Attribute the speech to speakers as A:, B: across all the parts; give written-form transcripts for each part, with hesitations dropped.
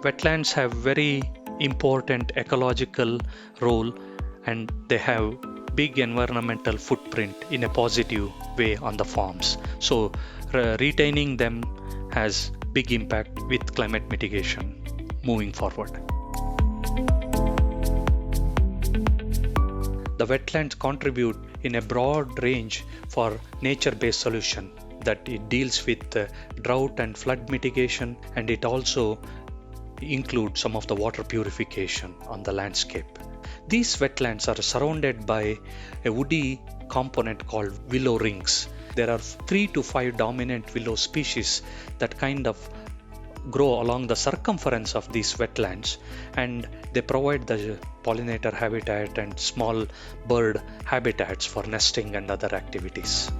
A: Wetlands have very important ecological role, and they have big environmental footprint in a positive way on the farms. So retaining them has big impact with climate mitigation moving forward. The wetlands contribute in a broad range for nature-based solution, that it deals with drought and flood mitigation, and it also includes some of the water purification on the landscape. These wetlands are surrounded by a woody component called willow rings. There are 3 to 5 dominant willow species that kind of grow along the circumference of these wetlands, and they provide the pollinator habitat and small bird habitats for nesting and other activities.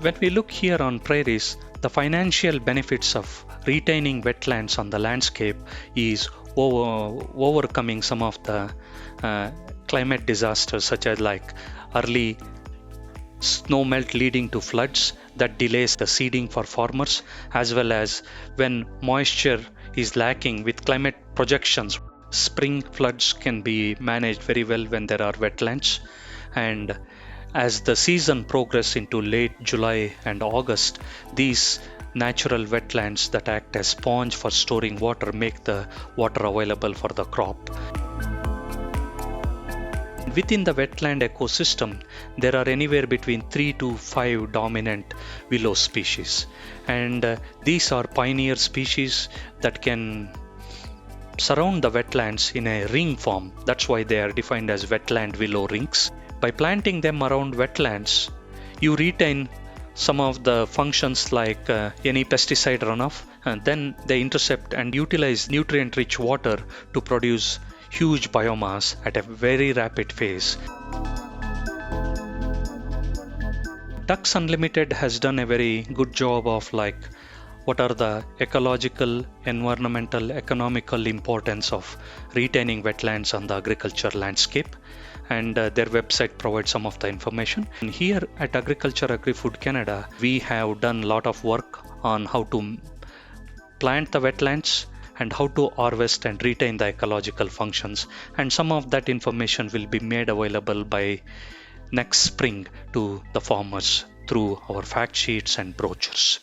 A: When we look here on prairies, the financial benefits of retaining wetlands on the landscape is overcoming some of the climate disasters, such as like early snow melt leading to floods that delays the seeding for farmers, as well as when moisture is lacking with climate projections. Spring floods can be managed very well when there are wetlands, and as the season progresses into late July and August, these natural wetlands that act as sponge for storing water make the water available for the crop. Within the wetland ecosystem, there are anywhere between 3 to 5 dominant willow species, and these are pioneer species that can surround the wetlands in a ring form. That's why they are defined as wetland willow rings. By planting them around wetlands, you retain some of the functions like any pesticide runoff, and then they intercept and utilize nutrient-rich water to produce huge biomass at a very rapid pace. Ducks Unlimited has done a very good job of what are the ecological, environmental, economical importance of retaining wetlands on the agriculture landscape, and their website provides some of the information. And here at Agriculture Agri-Food Canada, we have done a lot of work on how to plant the wetlands and how to harvest and retain the ecological functions, and some of that information will be made available by next spring to the farmers through our fact sheets and brochures.